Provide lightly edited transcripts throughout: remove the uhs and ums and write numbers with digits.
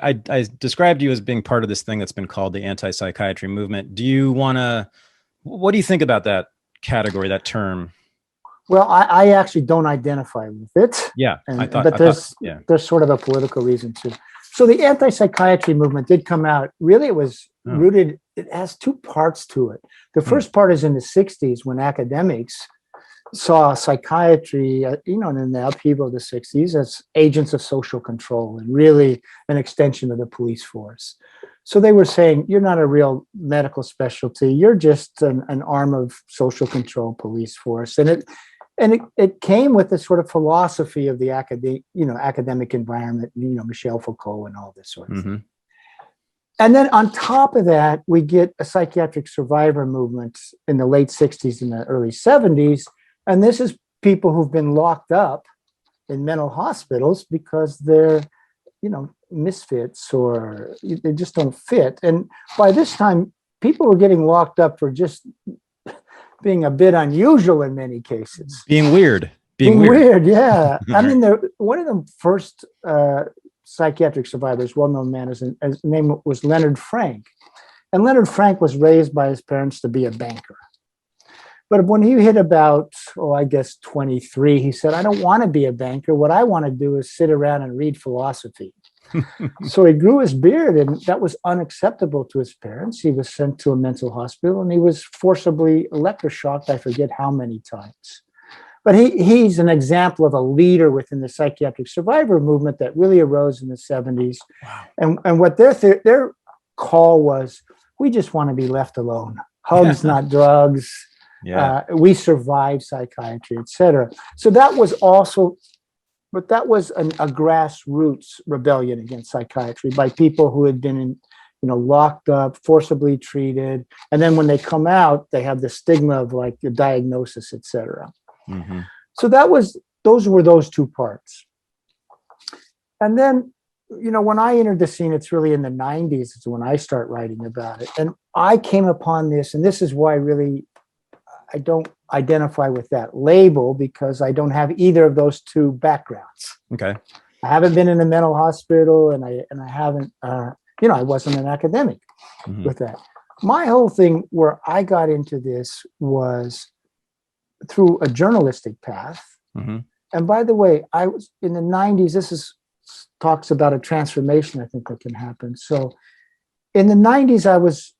I described you as being part of this thing that's been called the anti-psychiatry movement. What do you think about that category, that term? Well, I actually don't identify with it, Yeah, but yeah. there's sort of a political reason too. So the anti-psychiatry movement did come out. Really, it was rooted. It has two parts to it. The first part is in the '60s when academics saw psychiatry, in the upheaval of the '60s as agents of social control and really an extension of the police force. So they were saying, you're not a real medical specialty. You're just an arm of social control police force. And it came with this sort of philosophy of the academic environment, Michel Foucault and all this sort of thing. And then on top of that, we get a psychiatric survivor movement in the late '60s and the early '70s. And this is people who've been locked up in mental hospitals because they're, misfits or they just don't fit. And by this time, people were getting locked up for just being a bit unusual in many cases. Being weird. Yeah. I mean, one of the first psychiatric survivors, well-known man, his name was Leonard Frank. And Leonard Frank was raised by his parents to be a banker. But when he hit about, 23, he said, I don't want to be a banker. What I want to do is sit around and read philosophy. So he grew his beard, and that was unacceptable to his parents. He was sent to a mental hospital, and he was forcibly electroshocked, I forget how many times. But he's an example of a leader within the psychiatric survivor movement that really arose in the '70s. Wow. And what their call was, we just want to be left alone. Hugs, not drugs. Yeah. We survive psychiatry, et cetera. So that was also, but that was a grassroots rebellion against psychiatry by people who had been locked up, forcibly treated. And then when they come out, they have the stigma of like the diagnosis, et cetera. Mm-hmm. So those were those two parts. And then, when I entered the scene, it's really in the '90s is when I start writing about it. And I came upon this, and this is why really I don't identify with that label, because I don't have either of those two backgrounds. Okay. I haven't been in a mental hospital, and I haven't, I wasn't an academic with that. My whole thing where I got into this was through a journalistic path. Mm-hmm. And by the way, I was in the '90s. Talks about a transformation I think that can happen. So in the '90s, I was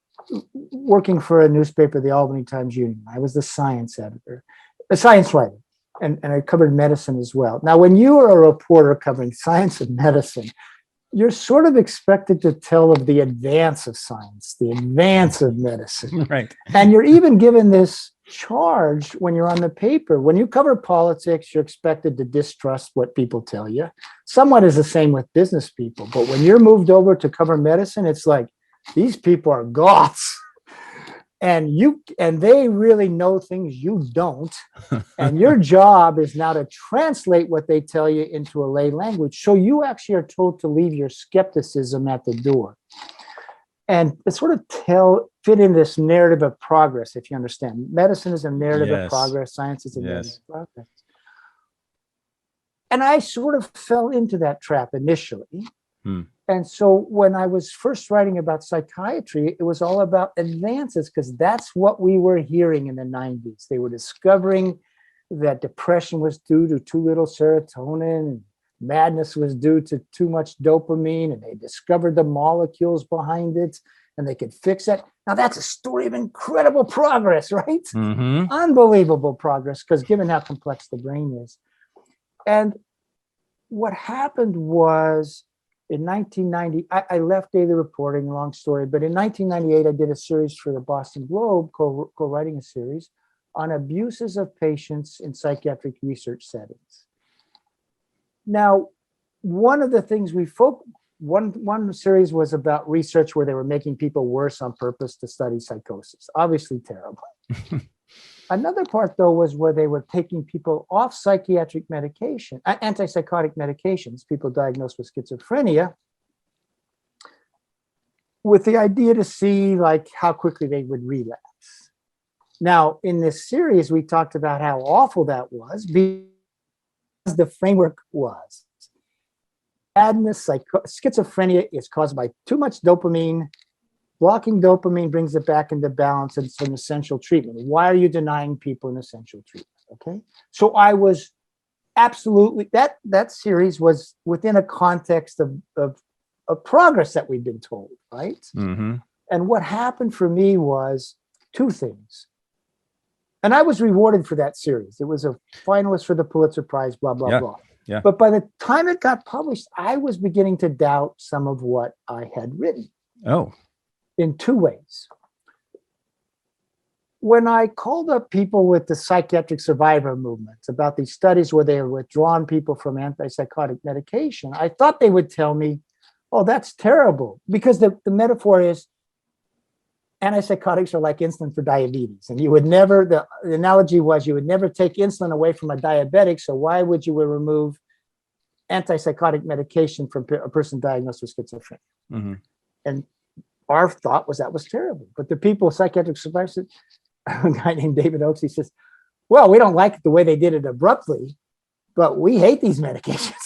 working for a newspaper, the Albany Times-Union. I was the science editor, a science writer, and I covered medicine as well. Now, when you are a reporter covering science and medicine, you're sort of expected to tell of the advance of science, the advance of medicine. Right. And you're even given this charge when you're on the paper. When you cover politics, you're expected to distrust what people tell you. Somewhat is the same with business people. But when you're moved over to cover medicine, it's like, these people are goths, and they really know things you don't. And your job is now to translate what they tell you into a lay language. So you actually are told to leave your skepticism at the door. And it sort of fit in this narrative of progress, if you understand. Medicine is a narrative of progress. Science is a narrative of progress. And I sort of fell into that trap initially. And so when I was first writing about psychiatry, it was all about advances, because that's what we were hearing in the '90s. They were discovering that depression was due to too little serotonin, and madness was due to too much dopamine, and they discovered the molecules behind it, and they could fix it. Now that's a story of incredible progress, right? Mm-hmm. Unbelievable progress, because given how complex the brain is. And what happened was, in 1990, I left daily reporting, long story, but in 1998, I did a series for the Boston Globe, co-writing a series on abuses of patients in psychiatric research settings. Now, one of the things one series was about research where they were making people worse on purpose to study psychosis. Obviously terrible. Another part, though, was where they were taking people off psychiatric medication, antipsychotic medications, people diagnosed with schizophrenia, with the idea to see like how quickly they would relapse. Now, in this series, we talked about how awful that was, because the framework was. madness, schizophrenia is caused by too much dopamine. Blocking dopamine brings it back into balance, and it's an essential treatment. Why are you denying people an essential treatment? Okay. So I was absolutely, that series was within a context of progress that we've been told, right? Mm-hmm. And what happened for me was two things. And I was rewarded for that series. It was a finalist for the Pulitzer Prize, blah, blah, blah. Yeah. But by the time it got published, I was beginning to doubt some of what I had written. Oh. In two ways. When I called up people with the psychiatric survivor movement about these studies where they had withdrawn people from antipsychotic medication, I thought they would tell me, oh, that's terrible. Because the metaphor is antipsychotics are like insulin for diabetes. And you would never, the analogy was you would never take insulin away from a diabetic. So why would you remove antipsychotic medication from a person diagnosed with schizophrenia? Mm-hmm. And our thought was that was terrible. But the people, psychiatric survivors, a guy named David Oakes, he says, well, we don't like the way they did it abruptly, but we hate these medications.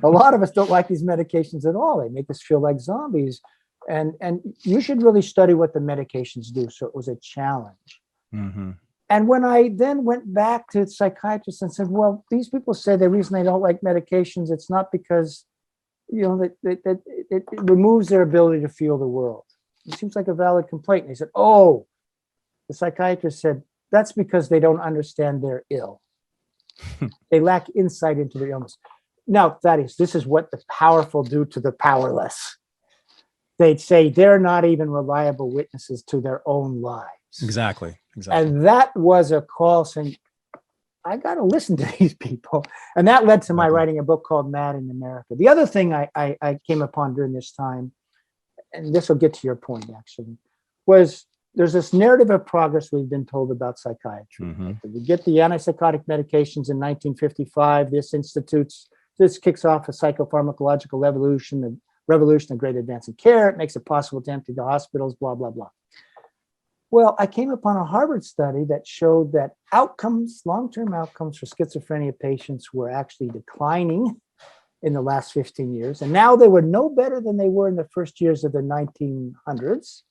A lot of us don't like these medications at all. They make us feel like zombies. And you should really study what the medications do. So it was a challenge. Mm-hmm. And when I then went back to psychiatrists and said, well, these people say the reason they don't like medications, it's not because that it removes their ability to feel the world. It seems like a valid complaint. And they said, oh, the psychiatrist said, that's because they don't understand they're ill. They lack insight into their illness. Now, Thaddeus, this is what the powerful do to the powerless. They'd say they're not even reliable witnesses to their own lives. Exactly. And that was a call saying, I got to listen to these people. And that led to my writing a book called Mad in America. The other thing I came upon during this time, and this will get to your point actually, was there's this narrative of progress we've been told about psychiatry. Mm-hmm. We get the antipsychotic medications in 1955. This kicks off a psychopharmacological revolution, a great advance in care. It makes it possible to empty the hospitals, blah, blah, blah. Well, I came upon a Harvard study that showed that long-term outcomes for schizophrenia patients were actually declining in the last 15 years. And now they were no better than they were in the first years of the 1900s.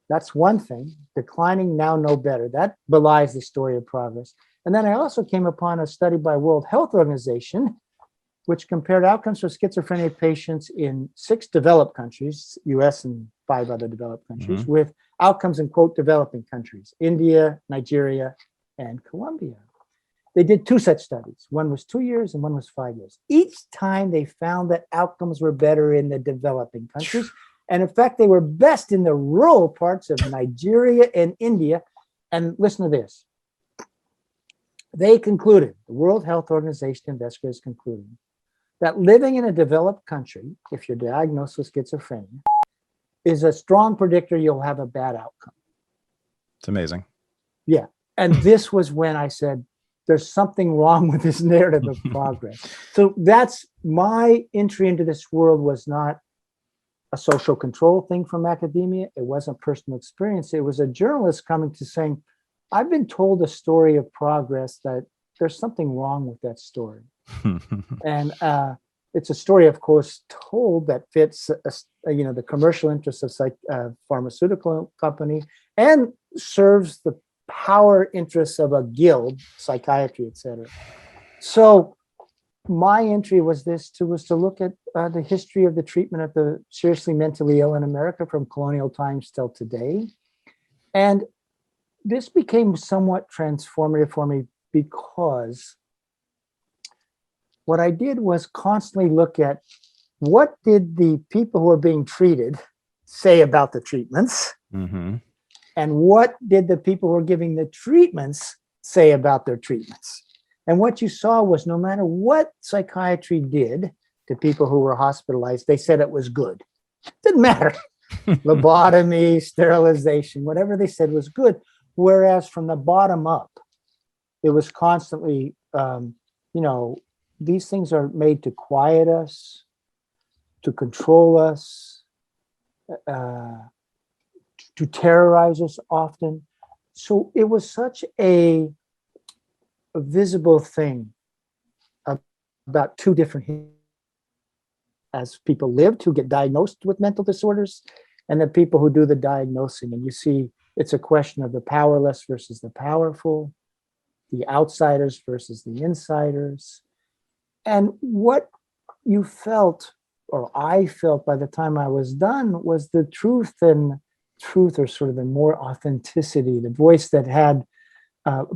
That's one thing. Declining, now no better. That belies the story of progress. And then I also came upon a study by World Health Organization, which compared outcomes for schizophrenia patients in 6 developed countries, US and 5 other developed countries, Mm-hmm. with outcomes in, quote, developing countries, India, Nigeria, and Colombia. They did 2 such studies. One was 2 years and one was 5 years. Each time they found that outcomes were better in the developing countries. And in fact, they were best in the rural parts of Nigeria and India. And listen to this. They concluded, the World Health Organization investigators concluded, that living in a developed country, if you're diagnosed with schizophrenia, is a strong predictor you'll have a bad outcome. It's amazing. Yeah. And this was when I said, there's something wrong with this narrative of progress. So that's my entry into this world. Was not a social control thing from academia. It wasn't personal experience. It was a journalist coming to saying, I've been told a story of progress that there's something wrong with that story. And it's a story, of course, told that fits, the commercial interests of pharmaceutical company and serves the power interests of a guild, psychiatry, etc. So my entry was to look at the history of the treatment of the seriously mentally ill in America from colonial times till today. And this became somewhat transformative for me because what I did was constantly look at what did the people who are being treated say about the treatments, Mm-hmm. and what did the people who are giving the treatments say about their treatments. And what you saw was no matter what psychiatry did to people who were hospitalized, they said it was good. Didn't matter. Lobotomy, sterilization, whatever they said was good. Whereas from the bottom up, it was constantly, these things are made to quiet us, to control us, to terrorize us often. So it was such a visible thing about 2 different as people lived who get diagnosed with mental disorders, and the people who do the diagnosing. And you see it's a question of the powerless versus the powerful, the outsiders versus the insiders. And what you felt, or I felt by the time I was done, was the truth, or sort of the more authenticity, the voice that had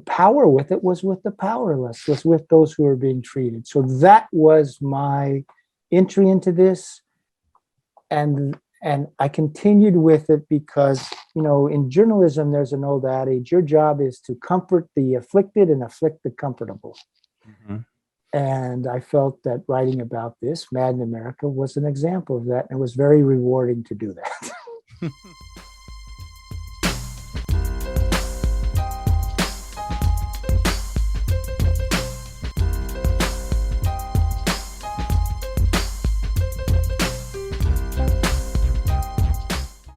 power with it was with the powerless, was with those who are being treated. So that was my entry into this. And I continued with it because, in journalism, there's an old adage, your job is to comfort the afflicted and afflict the comfortable. Mm-hmm. And I felt that writing about this, Mad in America, was an example of that. And it was very rewarding to do that.